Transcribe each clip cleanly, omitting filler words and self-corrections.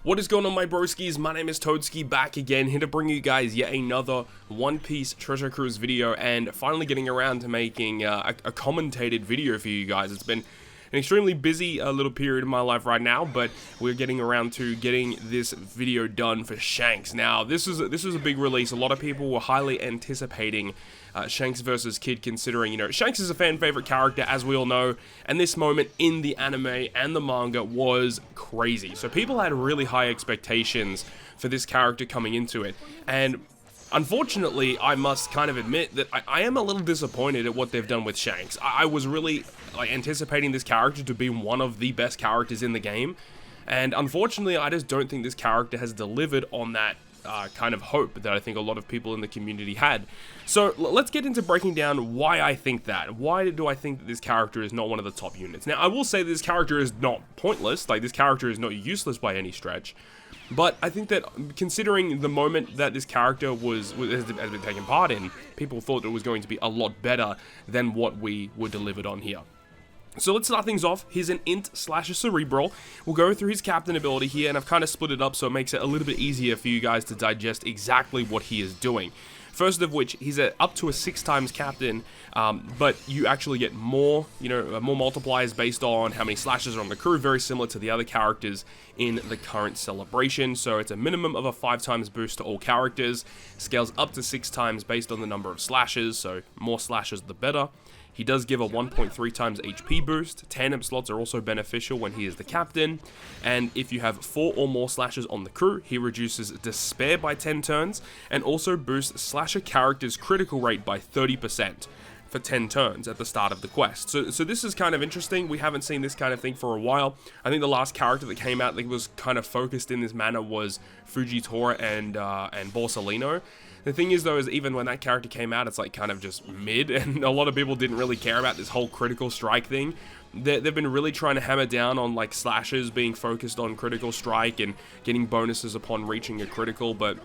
What is going on, my broskiis? My name is Toadski, back again, here to bring you guys yet another One Piece Treasure Cruise video, and finally getting around to making a commentated video for you guys. It's been an extremely busy little period in my life right now, but we're getting around to getting this video done for Shanks. Now, this is a big release. A lot of people were highly anticipating Shanks versus Kid, considering, you know, Shanks is a fan favorite character, as we all know, and this moment in the anime and the manga was crazy. So people had really high expectations for this character coming into it, and unfortunately, I must kind of admit that I am a little disappointed at what they've done with Shanks. I was really anticipating this character to be one of the best characters in the game, and unfortunately, I just don't think this character has delivered on that kind of hope that I think a lot of people in the community had. So let's get into breaking down why I think that. Why do I think that this character is not one of the top units? Now, I will say this character is not pointless, like this character is not useless by any stretch, but I think that considering the moment that this character has been taken part in, people thought it was going to be a lot better than what we were delivered on here. So let's start things off. He's an int slash a cerebral. We'll go through his captain ability here, and I've kind of split it up so it makes it a little bit easier for you guys to digest exactly what he is doing. First of which, he's up to a 6x captain, but you actually get more, more multipliers based on how many slashes are on the crew, very similar to the other characters in the current celebration. So it's a minimum of a 5x boost to all characters, scales up to 6x based on the number of slashes, so more slashes the better. He does give a 1.3x HP boost. Tandem slots are also beneficial when he is the captain. And if you have 4 or more slashes on the crew, he reduces despair by 10 turns and also boosts slasher character's critical rate by 30% for 10 turns at the start of the quest. So this is kind of interesting. We haven't seen this kind of thing for a while. I think the last character that came out that was kind of focused in this manner was Fujitora and Borsalino. The thing is, though, is even when that character came out, it's like kind of just mid, and a lot of people didn't really care about this whole critical strike thing. They've been really trying to hammer down on like slashes being focused on critical strike and getting bonuses upon reaching a critical, but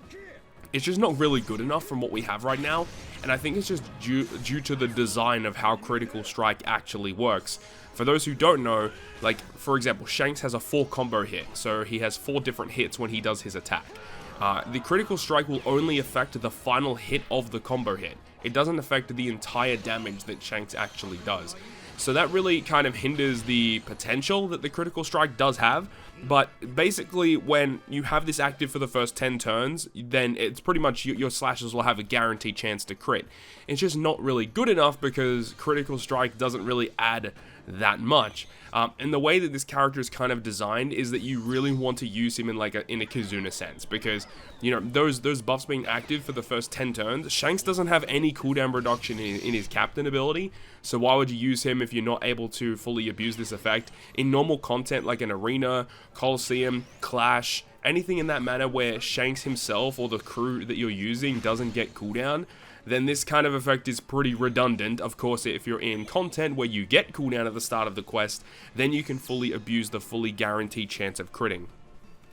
it's just not really good enough from what we have right now, and I think it's just due to the design of how critical strike actually works. For those who don't know, like, for example, Shanks has a 4 combo hit, so he has 4 different hits when he does his attack. The critical strike will only affect the final hit of the combo hit. It doesn't affect the entire damage that Shanks actually does. So that really kind of hinders the potential that the critical strike does have. But basically, when you have this active for the first 10 turns, then it's pretty much your slashes will have a guaranteed chance to crit. It's just not really good enough because critical strike doesn't really add that much. And the way that this character is kind of designed is that you really want to use him in a Kizuna sense, because, you know, those buffs being active for the first 10 turns, Shanks doesn't have any cooldown reduction in his captain ability, so why would you use him if you're not able to fully abuse this effect in normal content like an arena, Coliseum, Clash, anything in that manner where Shanks himself or the crew that you're using doesn't get cooldown? Then this kind of effect is pretty redundant. Of course, if you're in content where you get cooldown at the start of the quest, then you can fully abuse the fully guaranteed chance of critting.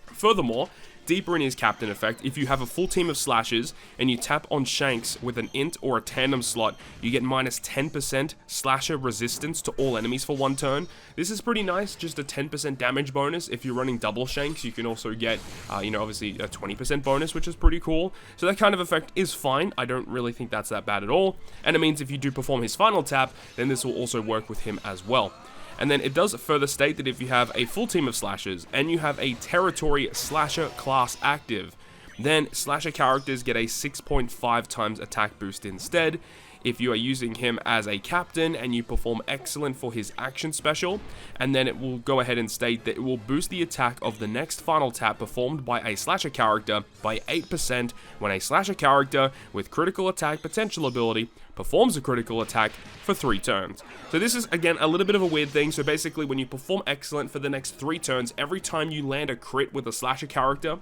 Furthermore, deeper in his captain effect, if you have a full team of slashes and you tap on Shanks with an int or a tandem slot, you get minus 10% slasher resistance to all enemies for 1 turn. This is pretty nice, just a 10% damage bonus. If you're running double Shanks, you can also get, obviously a 20% bonus, which is pretty cool. So that kind of effect is fine. I don't really think that's that bad at all. And it means if you do perform his final tap, then this will also work with him as well. And then it does further state that if you have a full team of slashers and you have a territory slasher class active, then slasher characters get a 6.5 times attack boost instead. If you are using him as a captain and you perform excellent for his action special, and then it will go ahead and state that it will boost the attack of the next final tap performed by a slasher character by 8% when a slasher character with critical attack potential ability performs a critical attack for 3 turns. So this is, again, a little bit of a weird thing. So basically, when you perform excellent for the next 3 turns, every time you land a crit with a slasher character,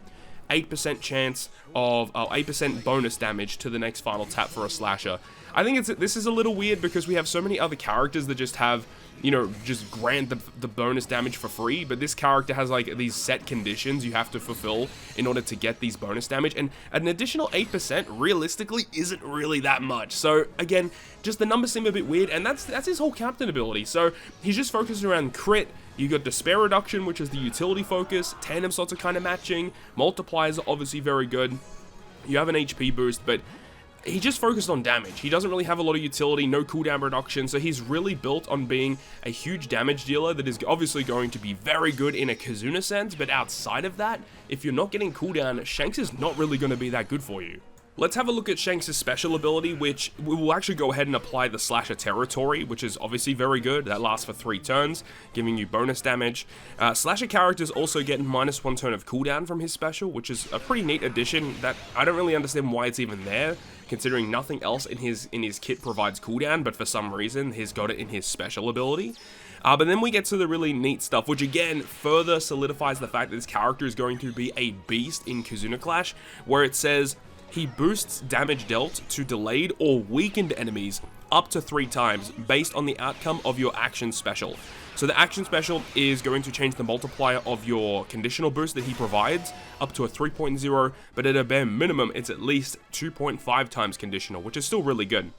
8% chance of 8% bonus damage to the next final tap for a slasher. I think this is a little weird because we have so many other characters that just have, you know, just grant the bonus damage for free, but this character has like these set conditions you have to fulfill in order to get these bonus damage, and an additional 8% realistically isn't really that much. So again, just the numbers seem a bit weird, and that's his whole captain ability. So he's just focused around crit. You got despair reduction, which is the utility focus. Tandem slots are kind of matching. Multipliers are obviously very good. You have an HP boost, but he just focused on damage. He doesn't really have a lot of utility, no cooldown reduction, so he's really built on being a huge damage dealer that is obviously going to be very good in a Kizuna sense, but outside of that, if you're not getting cooldown, Shanks is not really going to be that good for you. Let's have a look at Shanks' special ability, which we will actually go ahead and apply the Slasher Territory, which is obviously very good. That lasts for 3 turns, giving you bonus damage. Slasher characters also get -1 turn of cooldown from his special, which is a pretty neat addition that I don't really understand why it's even there, considering nothing else in his kit provides cooldown, but for some reason he's got it in his special ability. But then we get to the really neat stuff, which again further solidifies the fact that this character is going to be a beast in Kizuna Clash, where it says he boosts damage dealt to delayed or weakened enemies up to 3 times based on the outcome of your action special. So the action special is going to change the multiplier of your conditional boost that he provides up to a 3.0, but at a bare minimum it's at least 2.5 times conditional, which is still really good.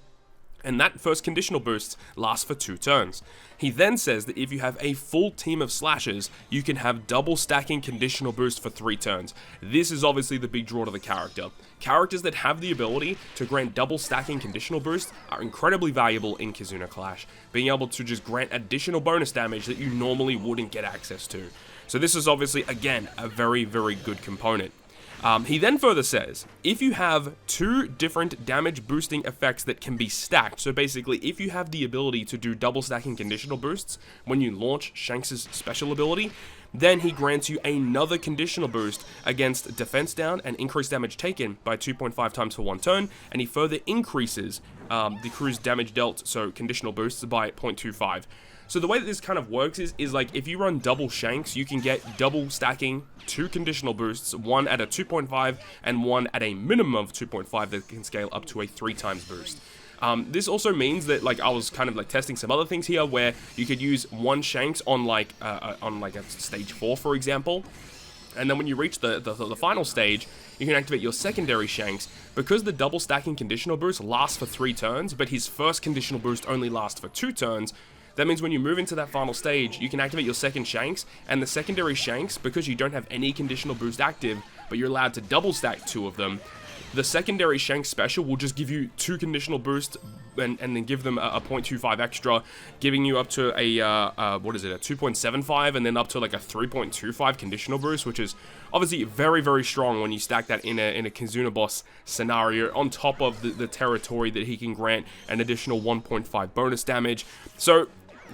And that first conditional boost lasts for 2 turns. He then says that if you have a full team of slashers, you can have double stacking conditional boost for 3 turns. This is obviously the big draw to the character. Characters that have the ability to grant double stacking conditional boost are incredibly valuable in Kizuna Clash, being able to just grant additional bonus damage that you normally wouldn't get access to. So this is obviously, again, a very, very good component. He then further says, if you have 2 different damage boosting effects that can be stacked, so basically if you have the ability to do double stacking conditional boosts when you launch Shanks' special ability, then he grants you another conditional boost against defense down and increased damage taken by 2.5 times for 1 turn, and he further increases the crew's damage dealt, so conditional boosts, by 0.25. So the way that this kind of works is like if you run double Shanks, you can get double stacking 2 conditional boosts, one at a 2.5 and one at a minimum of 2.5 that can scale up to a 3 times boost. This also means that, like, I was kind of like testing some other things here where you could use 1 Shanks on like a stage 4, for example. And then when you reach the final stage, you can activate your secondary Shanks. Because the double stacking conditional boost lasts for 3 turns, but his first conditional boost only lasts for 2 turns, that means when you move into that final stage, you can activate your second Shanks, and the secondary Shanks, because you don't have any conditional boost active, but you're allowed to double stack 2 of them, the secondary Shanks special will just give you 2 conditional boosts and then give them a 0.25 extra, giving you up to a 2.75 and then up to like a 3.25 conditional boost, which is obviously very, very strong when you stack that in a Kizuna boss scenario, on top of the territory that he can grant an additional 1.5 bonus damage. So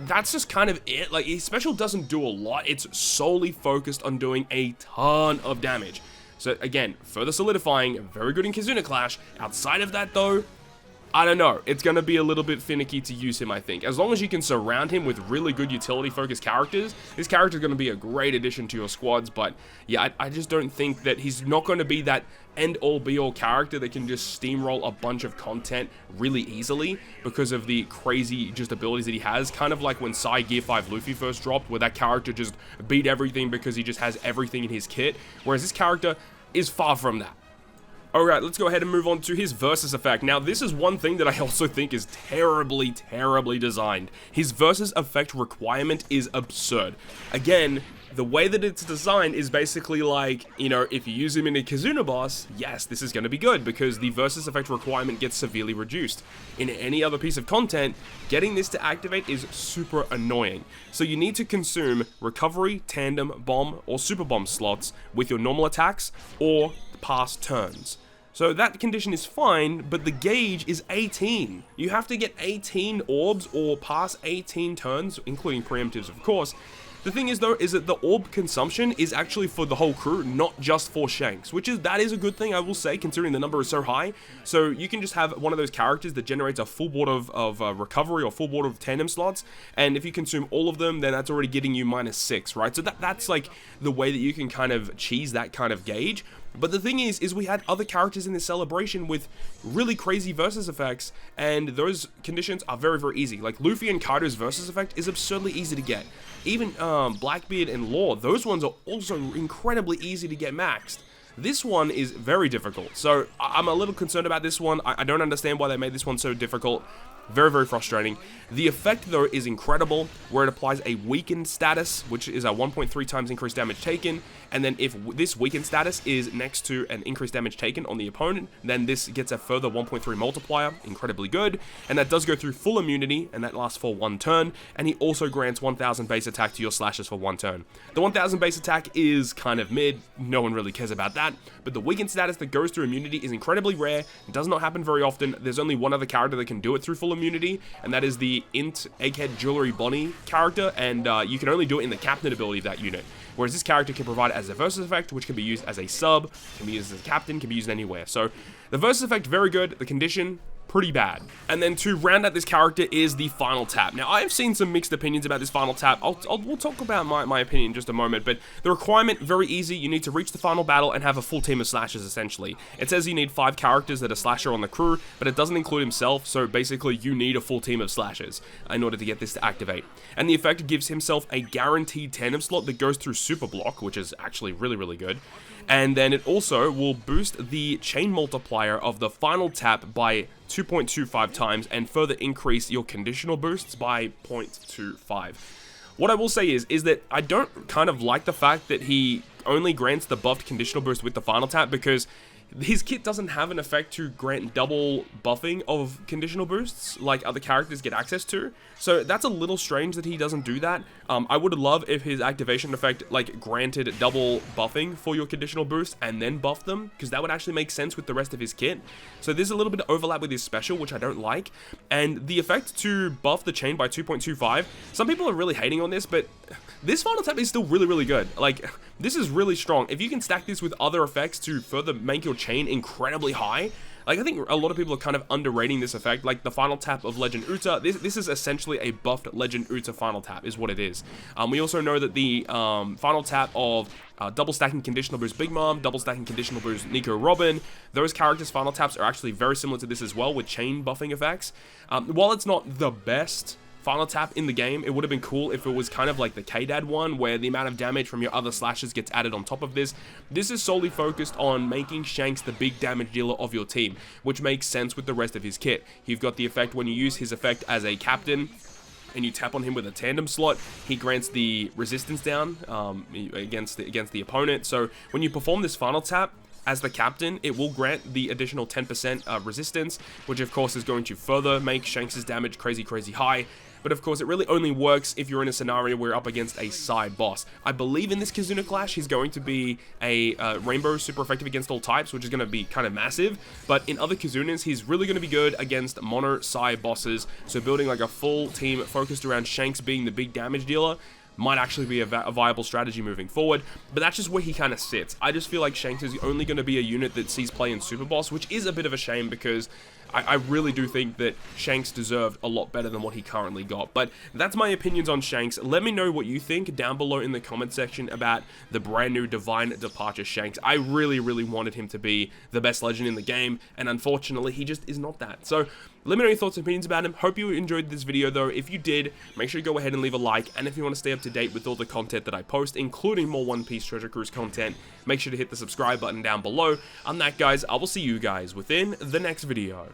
that's just kind of it. Like, his special doesn't do a lot. It's solely focused on doing a ton of damage. So again, further solidifying, very good in Kizuna Clash. Outside of that though, I don't know. It's going to be a little bit finicky to use him, I think. As long as you can surround him with really good utility-focused characters, this character is going to be a great addition to your squads. But yeah, I just don't think that he's not going to be that end-all, be-all character that can just steamroll a bunch of content really easily because of the crazy just abilities that he has. Kind of like when Psy Gear 5 Luffy first dropped, where that character just beat everything because he just has everything in his kit. Whereas this character is far from that. Alright, let's go ahead and move on to his Versus effect. Now, this is one thing that I also think is terribly, terribly designed. His Versus effect requirement is absurd. Again, the way that it's designed is basically like, you know, if you use him in a Kizuna boss, yes, this is going to be good because the Versus effect requirement gets severely reduced. In any other piece of content, getting this to activate is super annoying. So you need to consume Recovery, Tandem, Bomb, or Super Bomb slots with your normal attacks or past turns. So that condition is fine, but the gauge is 18. You have to get 18 orbs or pass 18 turns, including preemptives of course, The thing is though, is that the orb consumption is actually for the whole crew, not just for Shanks, that is a good thing, I will say, considering the number is so high. So you can just have one of those characters that generates a full board of recovery or full board of tandem slots, and if you consume all of them, then that's already getting you -6, right? So that's like the way that you can kind of cheese that kind of gauge. But the thing is we had other characters in this celebration with really crazy versus effects, and those conditions are very, very easy. Like Luffy and Kaido's versus effect is absurdly easy to get. Even Blackbeard and Law, those ones are also incredibly easy to get maxed. This one is very difficult, so I'm a little concerned about this one. I don't understand why they made this one so difficult. Very, very frustrating. The effect, though, is incredible, where it applies a weakened status, which is a 1.3 times increased damage taken, and then if this weakened status is next to an increased damage taken on the opponent, then this gets a further 1.3 multiplier, incredibly good, and that does go through full immunity, and that lasts for 1 turn, and he also grants 1000 base attack to your slashes for 1 turn. The 1000 base attack is kind of mid, no one really cares about that, but the weakened status that goes through immunity is incredibly rare, it does not happen very often. There's only one other character that can do it through full immunity, and that is the Int Egghead Jewelry Bonnie character, and you can only do it in the captain ability of that unit. Whereas this character can provide it as a versus effect, which can be used as a sub, can be used as a captain, can be used anywhere. So the versus effect, very good. The condition, pretty bad. And then to round out this character is the final tap. Now, I've seen some mixed opinions about this final tap. We'll talk about my opinion in just a moment, but the requirement, very easy. You need to reach the final battle and have a full team of slashers, essentially. It says you need 5 characters that are slasher on the crew, but it doesn't include himself, so basically you need a full team of slashers in order to get this to activate. And the effect gives himself a guaranteed tandem slot that goes through super block, which is actually really, really good. And then it also will boost the chain multiplier of the final tap by 2.25 times and further increase your conditional boosts by 0.25. What I will say is that I don't kind of like the fact that he only grants the buffed conditional boost with the final tap, because his kit doesn't have an effect to grant double buffing of conditional boosts like other characters get access to. So that's a little strange that he doesn't do that. I would love if his activation effect like granted double buffing for your conditional boost and then buff them, because that would actually make sense with the rest of his kit. So there's a little bit of overlap with his special, which I don't like. And the effect to buff the chain by 2.25, some people are really hating on this, but this final tap is still really, really good. Like, this is really strong. If you can stack this with other effects to further make your chain incredibly high, like, I think a lot of people are kind of underrating this effect. Like the final tap of Legend Uta, this is essentially a buffed Legend Uta final tap is what it is. We also know that the final tap of double stacking conditional boost Big Mom, double stacking conditional boost Nico Robin, those characters' final taps are actually very similar to this as well, with chain buffing effects. While it's not the best final tap in the game, it would have been cool if it was kind of like the K-Dad one, where the amount of damage from your other slashes gets added on top of this. This is solely focused on making Shanks the big damage dealer of your team, which makes sense with the rest of his kit. You've got the effect when you use his effect as a captain, and you tap on him with a tandem slot, he grants the resistance down against the opponent. So when you perform this final tap as the captain, it will grant the additional 10% resistance, which of course is going to further make Shanks' damage crazy, crazy high. But of course, it really only works if you're in a scenario where you're up against a side boss. I believe in this Kizuna Clash, he's going to be a Rainbow super effective against all types, which is going to be kind of massive. But in other Kizunas, he's really going to be good against mono side bosses. So building like a full team focused around Shanks being the big damage dealer might actually be a viable strategy moving forward, but that's just where he kind of sits. I just feel like Shanks is only going to be a unit that sees play in Super Boss, which is a bit of a shame, because I really do think that Shanks deserved a lot better than what he currently got. But that's my opinions on Shanks. Let me know what you think down below in the comment section about the brand new Divine Departure Shanks. I really, really wanted him to be the best legend in the game, and unfortunately, he just is not that. So let me know your thoughts and opinions about him. Hope you enjoyed this video, though. If you did, make sure you go ahead and leave a like, and if you want to stay up to date with all the content that I post, including more One Piece Treasure Cruise content, make sure to hit the subscribe button down below. On that, guys, I will see you guys within the next video.